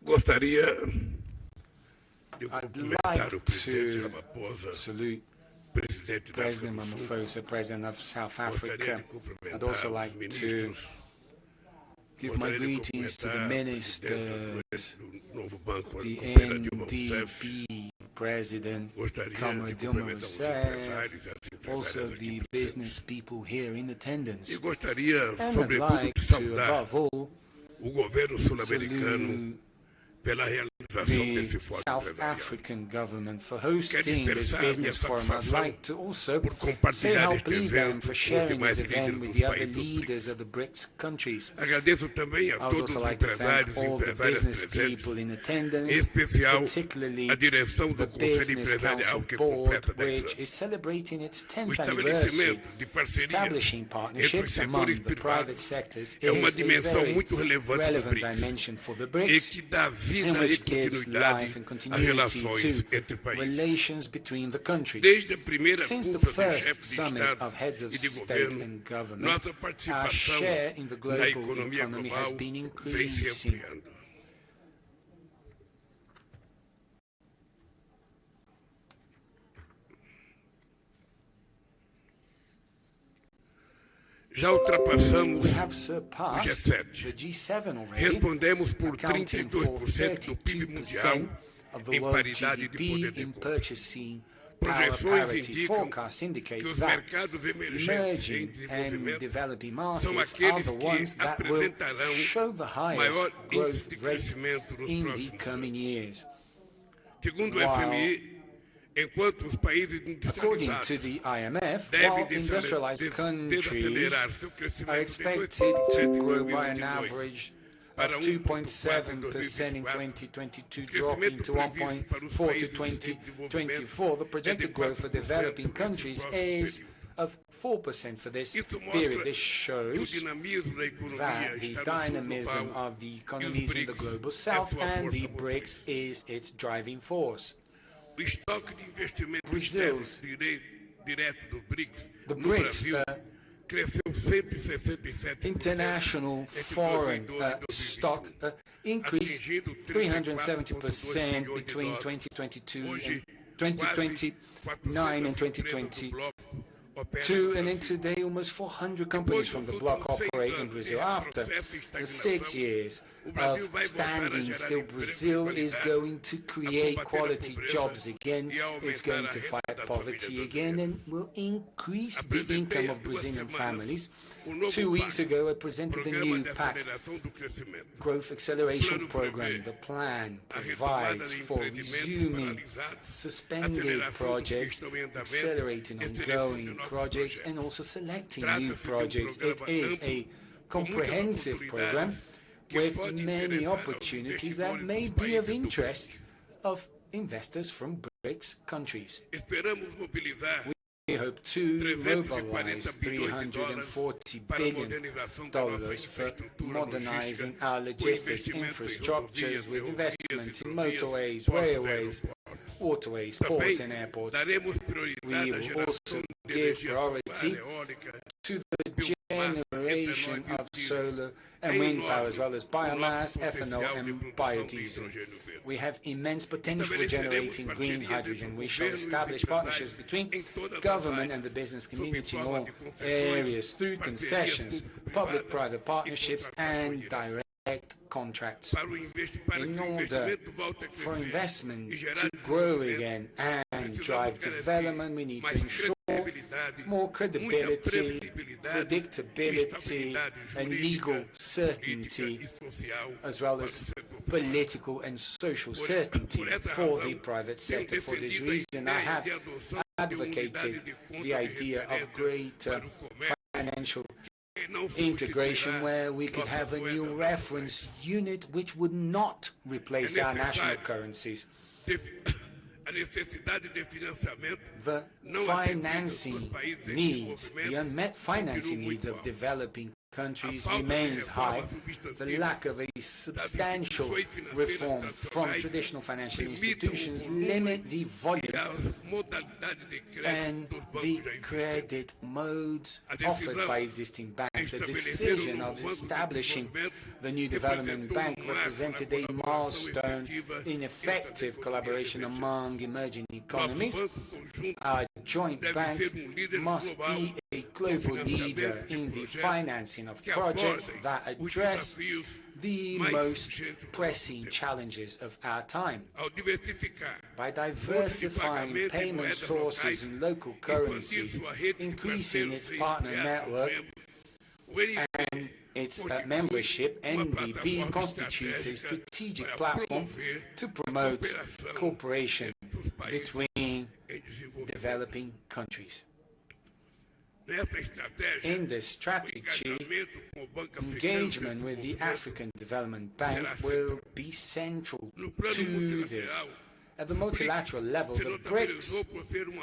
Gostaria de I'd cumprimentar o like presidente to Ramaphosa, salute presidente da África President do Sul. Ramaphosa, President of South Gostaria Africa. de cumprimentar I'd also os like to ministros. give my Gostaria de greetings to the cumprimentar a ministers, presidenta do novo banco, a the companheira Dilma Rousseff. NDB President, Gostaria de Comrade Dilma cumprimentar os Rousseff, empresários e as also empresárias the aqui business presentes. people here in attendance. E gostaria, And I'd sobretudo, like de to, saudar above all, o governo sul-americano salute pela realização the desse fórum South empresarial. African government for hosting this expressar business minha forum. I'd satisfação like to also por say compartilhar how este pleased I am evento for com os sharing demais this event líderes with dos the other países do BRICS. leaders of the BRICS countries. Agradeço também a I would todos also os like to thank empresários e all the empresárias business presentes, people in em attendance, especial particularly a direção the do Conselho Business Empresarial, Council que Board, completa 10 which anos. is celebrating its O 10th anniversary. estabelecimento de parcerias Establishing entre os partnerships among setores the private privados sectors é uma is a dimensão very muito relevante do relevant BRICS dimension for the e BRICS, que dá and vida e which gives continuidade life and às continuity relações to entre países. relations between the countries. Desde a primeira Since the cúpula dos first chefes de summit Estado of heads of e de state governo, and government, nossa our participação share in the na global economia economy has global been vem se increasing. ampliando. Já ultrapassamos We have o surpassed G7. the G7 already, Respondemos por accounting for 32% do PIB mundial 32% of the em world paridade de GDP poder de in compra. purchasing power Projeções parity. indicam Forecasts indicate que os that mercados emergentes em emerging and desenvolvimento developing são markets are aqueles the que ones that will apresentarão show the highest maior índice growth de rate crescimento nos in the próximos coming anos. years. Segundo o While, FMI, enquanto os países according industrializados to the IMF, devem while industrialized countries desacelerar seu are crescimento expected to grow by an 2022 average para of 2.7% in 2022, dropping to 1.4 to 2024. The projected growth for developing countries is of 4% for this period. This que o shows dinamismo da economia that the está no sul dynamism global of the economies in the global south and the BRICS is its driving force. O estoque de investimento Brazil's- externo direto do BRICS The no BRICS Brasil cresceu 167% international foreign stock increased 370% between 2022 and 2029 and 2022, and in today almost 400 companies from the bloc operate in Brazil. After the 6 years of standing still, Brazil is going to create quality jobs again, it's going to fight poverty again, and will increase the income of Brazilian families. 2 weeks ago, I presented the new PAC Growth Acceleration Program. The plan provides for resuming suspended projects, accelerating ongoing projects, and also selecting new projects. It is a comprehensive program with many opportunities that may be of interest of investors from BRICS countries. We hope to mobilize $340 billion for modernizing our logistics infrastructures with investments in motorways, railways, waterways, ports and airports. We will also give priority to the generation of solar and wind power, as well as biomass, ethanol and biodiesel. We have immense potential for generating green hydrogen. We shall establish partnerships between government and the business community in all areas through concessions, public-private partnerships and direct contracts. In order for investment to grow again and drive development, we need to ensure more credibility, predictability, and legal certainty, as well as political and social certainty for the private sector. For this reason, I have advocated the idea of greater financial integration, where we could have a new reference unit which would not replace our national currencies. The financing needs, the unmet financing needs of developing countries remains high. The lack of a substantial reform from traditional financial institutions limit the volume and the credit modes offered by existing banks. The decision of establishing the new development bank represented a milestone in effective collaboration among emerging economies. Our joint bank must be a global leader in the financing of projects that address the most pressing challenges of our time. By diversifying payment sources in local currencies, increasing its partner network, and its membership, NDB constitutes a strategic platform to promote cooperation between developing countries. In this strategy, engagement with the African Development Bank will be central to this. At the multilateral level, the BRICS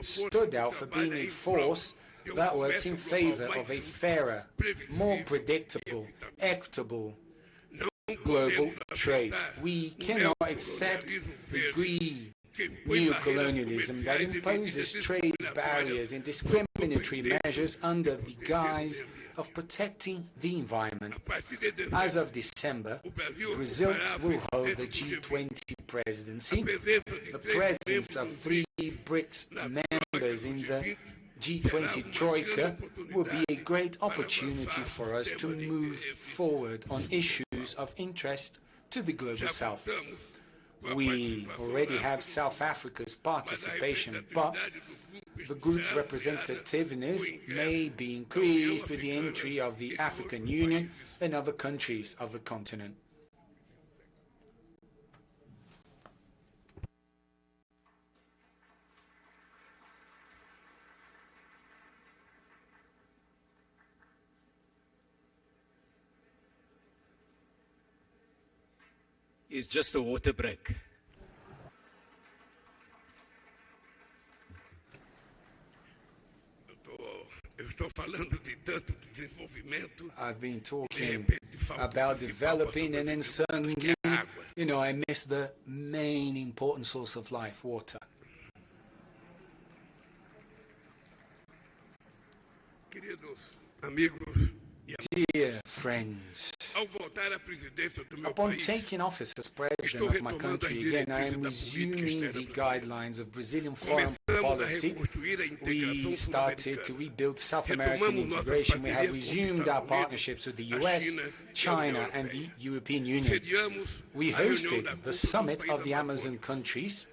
stood out for being a force that works in favor of a fairer, more predictable, equitable global trade. We cannot accept the greed neocolonialism that imposes trade barriers and discriminatory measures under the guise of protecting the environment. As of December, Brazil will hold the G20 presidency. The presence of 3 BRICS members in the G20 Troika will be a great opportunity for us to move forward on issues of interest to the Global South. We already have South Africa's participation, but the group's representativeness may be increased with the entry of the African Union and other countries of the continent. It's just a water break. I've been talking about developing, and then suddenly, I miss the main important source of life, water. Dear friends, upon taking office as president of my country again, I am resuming the guidelines of Brazilian foreign policy. We started to rebuild South American integration. We have resumed our partnerships with the US, China, and the European Union. We hosted the summit of the Amazon countries.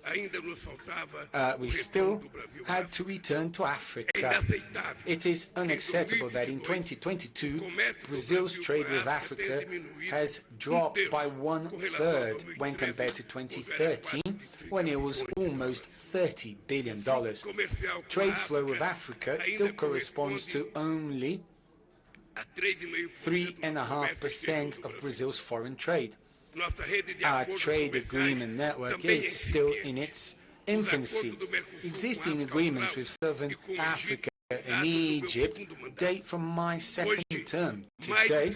We still had to return to Africa. It is unacceptable that in 2022, Brazil's trade with Africa has dropped by 1/3 when compared to 2013, when it was almost $30 billion. Trade flow with Africa still corresponds to only 3.5% of Brazil's foreign trade. Our trade agreement network is still in its infancy. Existing agreements with Southern Africa and Egypt date from my second term. Today,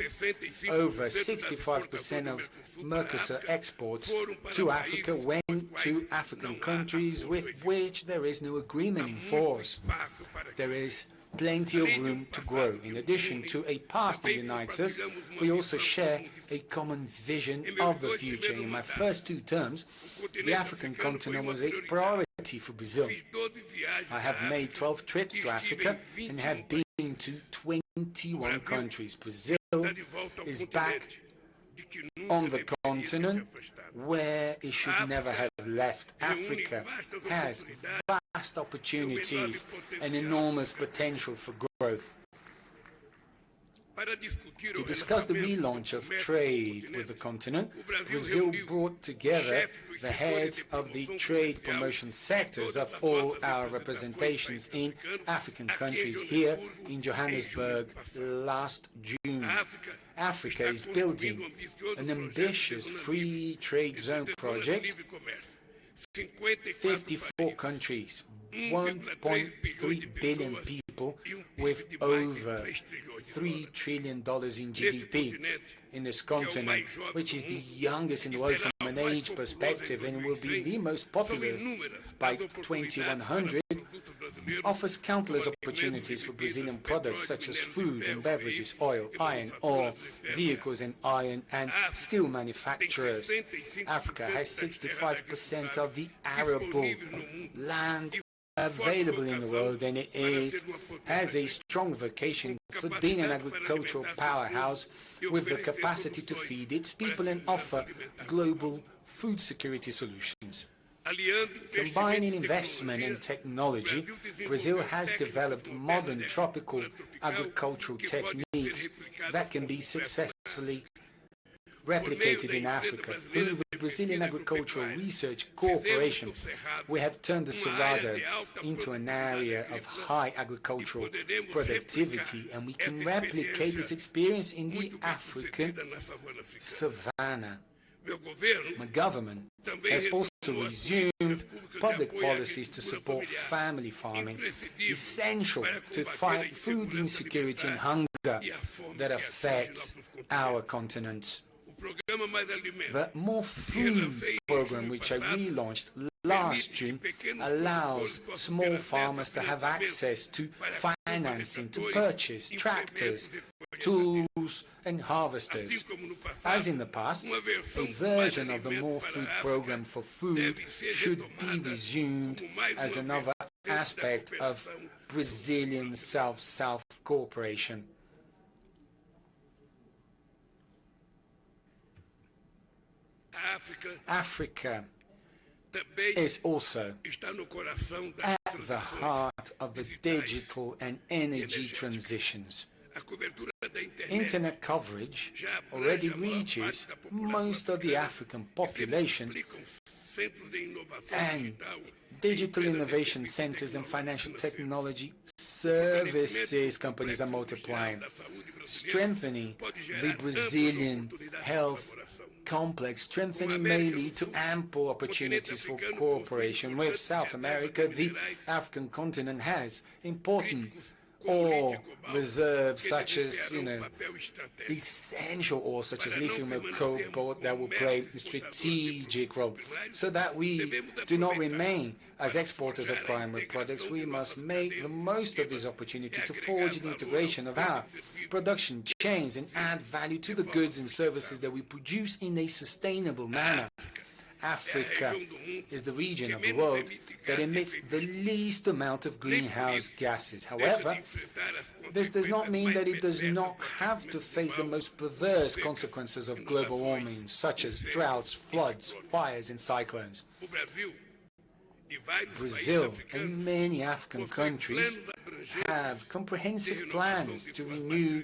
over 65% of Mercosur exports to Africa went to African countries with which there is no agreement in force. There is plenty of room to grow. In addition to a past that unites us, we also share a common vision of the future. In my first 2 terms, the African continent was a priority for Brazil. I have made 12 trips to Africa and have been to 21 countries. Brazil is back on the continent where it should never have left. Africa has vast opportunities and enormous potential for growth. To discuss the relaunch of trade with the continent, Brazil brought together the heads of the trade promotion sectors of all our representations in African countries here in Johannesburg last June. Africa is building an ambitious free trade zone project 54 countries, 1.3 billion people with over $3 trillion in GDP in this continent, which is the youngest in the world from an age perspective and will be the most popular by 2100, offers countless opportunities for Brazilian products such as food and beverages, oil, iron ore, vehicles and iron and steel manufacturers. Africa has 65% of the arable land available in the world, and it has a strong vocation for being an agricultural powerhouse with the capacity to feed its people and offer global food security solutions. Combining investment and technology, Brazil has developed modern tropical agricultural techniques that can be successfully replicated in Africa. Through the Brazilian Agricultural Research Corporation, we have turned the Cerrado into an area of high agricultural productivity, and we can replicate this experience in the African savanna. My government has also resumed public policies to support family farming, essential to fight food insecurity and hunger that affects our continent. The More Food program, which I relaunched last June, allows small farmers to have access to financing to purchase tractors, tools and harvesters. As in the past, a version of the More Food program for food should be resumed as another aspect of Brazilian South-South cooperation. Africa is also at the heart of the digital and energy transitions. Internet coverage already reaches most of the African population, and digital innovation centers and financial technology services companies are multiplying, strengthening the Brazilian health complex. Strengthening may lead to ample opportunities for cooperation with South America. The African continent has important ore reserves such as, essential ore such as lithium and cobalt that will play a strategic role. So that we do not remain as exporters of primary products, we must make the most of this opportunity to forge the integration of our production chains and add value to the goods and services that we produce in a sustainable manner. Africa is the region of the world that emits the least amount of greenhouse gases. However, this does not mean that it does not have to face the most perverse consequences of global warming, such as droughts, floods, fires, and cyclones. Brazil and many African countries have comprehensive plans to renew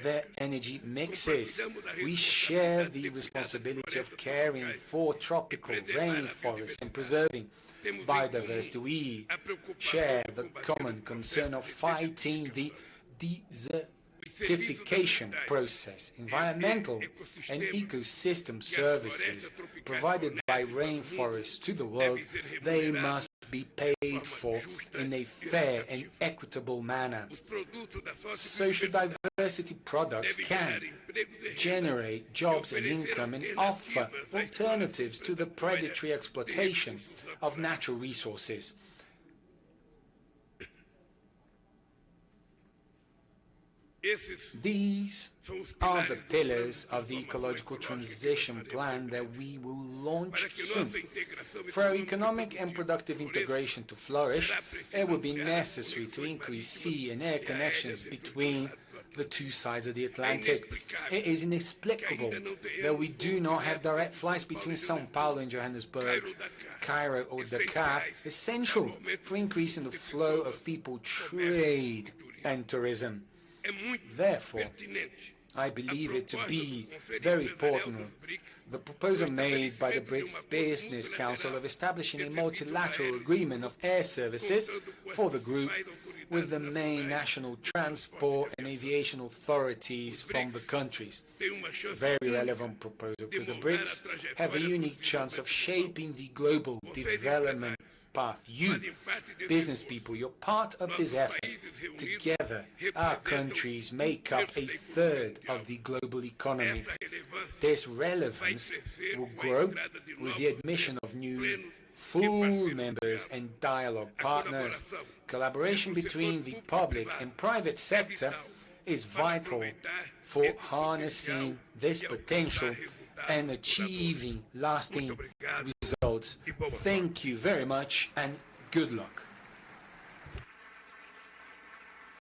their energy mixes. We share the responsibility of caring for tropical rainforests and preserving biodiversity. We share the common concern of fighting the desertification process. Environmental and ecosystem services provided by rainforests to the world, they must be paid for in a fair and equitable manner. Social diversity products can generate jobs and income and offer alternatives to the predatory exploitation of natural resources. These are the pillars of the ecological transition plan that we will launch soon. For our economic and productive integration to flourish, it will be necessary to increase sea and air connections between the two sides of the Atlantic. It is inexplicable that we do not have direct flights between São Paulo and Johannesburg, Cairo or Dakar, essential for increasing the flow of people, trade and tourism. Therefore, I believe it to be very important, the proposal made by the Brics Business Council of establishing a multilateral agreement of air services for the group with the main national transport and aviation authorities from the countries. Very relevant proposal, because the BRICS have a unique chance of shaping the global development path. You, business people, you're part of this effort. Together, our countries make up a third of the global economy. This relevance will grow with the admission of new full members and dialogue partners. Collaboration between the public and private sector is vital for harnessing this potential and achieving lasting results. Thank you very much and good luck.